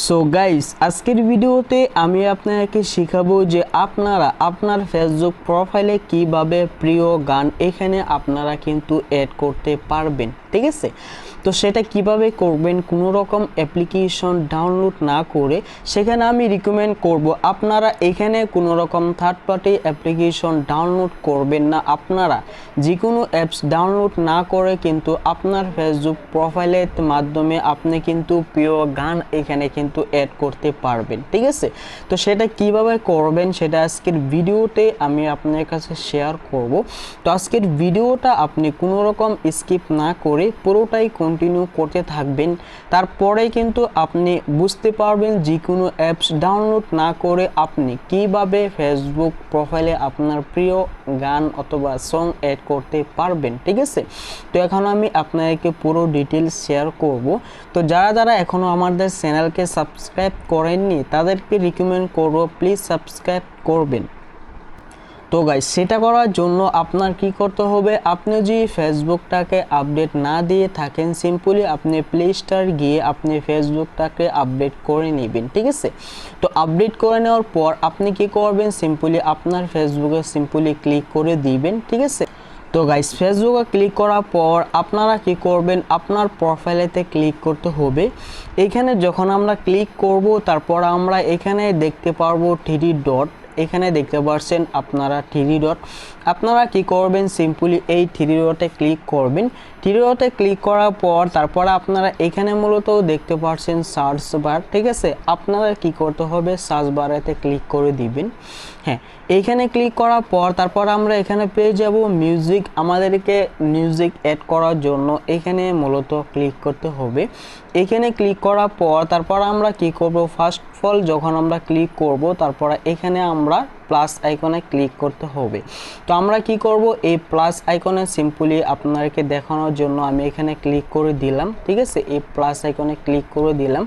So guys, আজকের ভিডিওতে আমি আপনাকে শেখাবো যে আপনারা আপনার ফেসবুক প্রোফাইলে কিভাবে প্রিয় গান এখানে আপনারা কিন্তু অ্যাড করতে পারবেন। ঠিক আছে, তো সেটা কিভাবে করবেন কোনো রকম অ্যাপ্লিকেশন ডাউনলোড না করে, সেখানে আমি রিকমেন্ড করব আপনারা এখানে কোনো রকম থার্ড পার্টি অ্যাপ্লিকেশন ডাউনলোড করবেন না। আপনারা যে কোনো অ্যাপস ডাউনলোড না করে কিন্তু আপনার ফেসবুক প্রোফাইলের মাধ্যমে আপনি কিন্তু প্রিয় গান এখানে কিন্তু অ্যাড করতে পারবেন। ঠিক আছে, তো সেটা কিভাবে করবেন সেটা আজকের ভিডিওতে আমি আপনার কাছে শেয়ার করব। তো আজকের ভিডিওটা আপনি কোনো রকম স্কিপ না করে পুরোটাই কন্টিনিউ করতে থাকবেন, তারপরে কিন্তু আপনি বুঝতে পারবেন যে কোনো অ্যাপস ডাউনলোড না করে আপনি কিভাবে ফেসবুক প্রোফাইলে আপনার প্রিয় গান অথবা সং অ্যাড করতে পারবেন। ঠিক আছে, তো এখন আমি আপনাদেরকে পুরো ডিটেলস শেয়ার করব। তো যারা যারা এখনও আমাদের চ্যানেলকে সাবস্ক্রাইব করেননি তাদেরকে রিকমেন্ড করব প্লিজ সাবস্ক্রাইব করবেন। তো গাইস, সেটা করার জন্য আপনার কি করতে হবে, আপনি যদি ফেসবুকটাকে আপডেট না দিয়ে থাকেন সিম্পলি আপনি প্লে স্টোর গিয়ে আপনি ফেসবুকটাকে আপডেট করে নেবেন। ঠিক আছে, তো আপডেট করে নেওয়ার পর আপনি কি করবেন, সিম্পলি আপনার ফেসবুকে সিম্পলি ক্লিক করে দিবেন। ঠিক আছে, তো গাইস ফেসবুকে ক্লিক করার পর আপনারা কি করবেন, আপনার প্রোফাইলেতে ক্লিক করতে হবে। এখানে যখন আমরা ক্লিক করব তারপর আমরা এখানে দেখতে পারবো থ্রি ডট, এখানে দেখতে পাচ্ছেন আপনারা থ্রি ডট। আপনারা কি করবেন, সিম্পলি এই থ্রি ডটে ক্লিক করবেন। থ্রি ডটে ক্লিক করার পর তারপর আপনারা এখানে মূলত দেখতে পাচ্ছেন সার্চ বার। ঠিক আছে, আপনারা কি করতে হবে, সার্চ বারেতে ক্লিক করে দিবেন। হ্যাঁ, এইখানে ক্লিক করার পর তারপর আমরা এখানে পেয়ে যাব মিউজিক। আমাদেরকে মিউজিক অ্যাড করার জন্য এখানে মূলত ক্লিক করতে হবে। এখানে ক্লিক করার পর তারপর আমরা কি করব, ফার্স্ট অফ অল যখন আমরা ক্লিক করব তারপর এখানে আমরা প্লাস আইকনে ক্লিক করতে হবে। তো আমরা কি করব, এই প্লাস আইকনে সিম্পলি আপনাদেরকে দেখানোর জন্য আমি এখানে ক্লিক করে দিলাম। ঠিক আছে, এই প্লাস আইকনে ক্লিক করে দিলাম।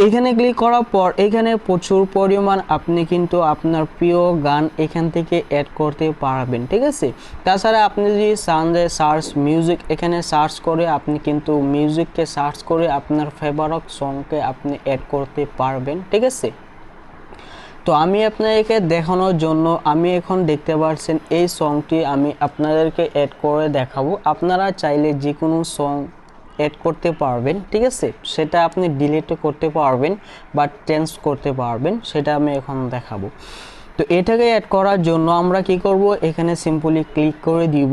এখানে ক্লিক করার পর এখানে প্রচুর পরিমাণ আপনি কিন্তু আপনার প্রিয় গান এখান থেকে অ্যাড করতে পারবেন। ঠিক আছে, তাছাড়া আপনি যদি সার্চ মিউজিক এখানে সার্চ করে আপনি কিন্তু মিউজিককে সার্চ করে আপনার ফেভারিট সংকে আপনি অ্যাড করতে পারবেন। ঠিক আছে, তো আমি আপনাদেরকে দেখানোর জন্য আমি এখন দেখতে পাচ্ছেন এই সংটি আমি আপনাদেরকে অ্যাড করে দেখাবো। আপনারা চাইলে যে কোনো সং অ্যাড করতে পারবেন। ঠিক আছে, সেটা আপনি ডিলিট করতে পারবেন বা চেঞ্জ করতে পারবেন, সেটা আমি এখন দেখাবো। তো এটাকে অ্যাড করার জন্য আমরা কি করব, এখানে সিম্পলি ক্লিক করে দিব।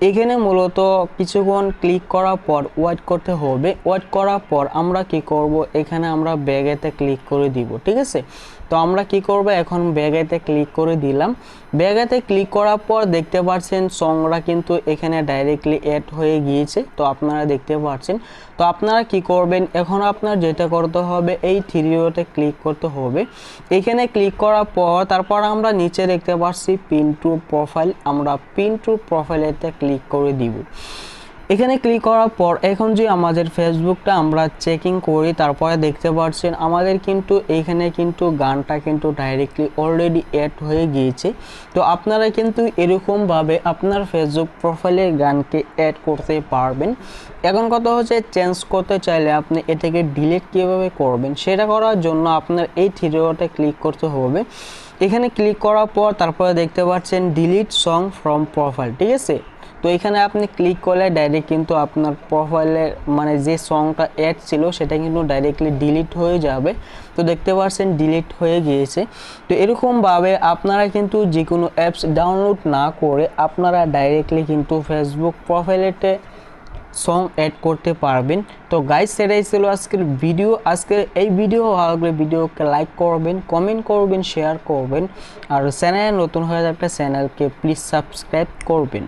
এখানে মূলত কিছুক্ষণ ক্লিক করার পর ওয়েট করতে হবে। ওয়েট করার পর আমরা কি করব, এখানে আমরা ব্যাগেতে ক্লিক করে দিব। ঠিক আছে, তো আমরা কি করব, এখন ব্যাগেতে ক্লিক করে দিলাম। ব্যাগেতে ক্লিক করার পর দেখতে পাচ্ছেন সংরা কিন্তু এখানে ডাইরেক্টলি অ্যাড হয়ে গিয়েছে। তো আপনারা দেখতে পাচ্ছেন। তো আপনারা কি করবেন, এখন আপনার যেটা করতে হবে এই থ্রি ডটে ক্লিক করতে হবে। এখানে ক্লিক করার পর তারপর আমরা নিচে দেখতে পাচ্ছি পিন টু প্রোফাইল, আমরা পিন টু প্রোফাইলেতে ক্লিক করে দিব। এখানে ক্লিক করার পর এখন যে আমাদের ফেসবুকটা আমরা চেকিং করি তারপরে দেখতে পাচ্ছেন আমাদের কিন্তু এইখানে কিন্তু গানটা কিন্তু ডাইরেক্টলি অলরেডি অ্যাড হয়ে গিয়েছে। তো আপনারা কিন্তু এরকমভাবে আপনার ফেসবুক প্রোফাইলে গানকে অ্যাড করতে পারবেন। এখন কথা হচ্ছে চেঞ্জ করতে চাইলে আপনি এটাকে ডিলিট কীভাবে করবেন, সেটা করার জন্য আপনার এই থ্রি ডটে ক্লিক করতে হবে। এখানে ক্লিক করার পর তারপরে দেখতে পাচ্ছেন ডিলিট সং ফ্রম প্রোফাইল। ঠিক আছে, তো এখানে আপনি ক্লিক করলে ডাইরেক্ট কিন্তু আপনার প্রোফাইলের মানে যে সংটা অ্যাড ছিল সেটা কিন্তু ডাইরেক্টলি ডিলিট হয়ে যাবে। তো দেখতে পাচ্ছেন ডিলিট হয়ে গিয়েছে। তো এরকমভাবে আপনারা কিন্তু যে কোনো অ্যাপস ডাউনলোড না করে আপনারা ডাইরেক্টলি কিন্তু ফেসবুক প্রোফাইলেতে সং অ্যাড করতে পারবেন। তো গাইস, সেটাই ছিল আজকের ভিডিও। আজকের এই ভিডিও ভালো লাগলে ভিডিওকে লাইক করবেন, কমেন্ট করবেন, শেয়ার করবেন, আর চ্যানেল নতুন হয়ে থাকলে চ্যানেলকে প্লিজ সাবস্ক্রাইব করবেন।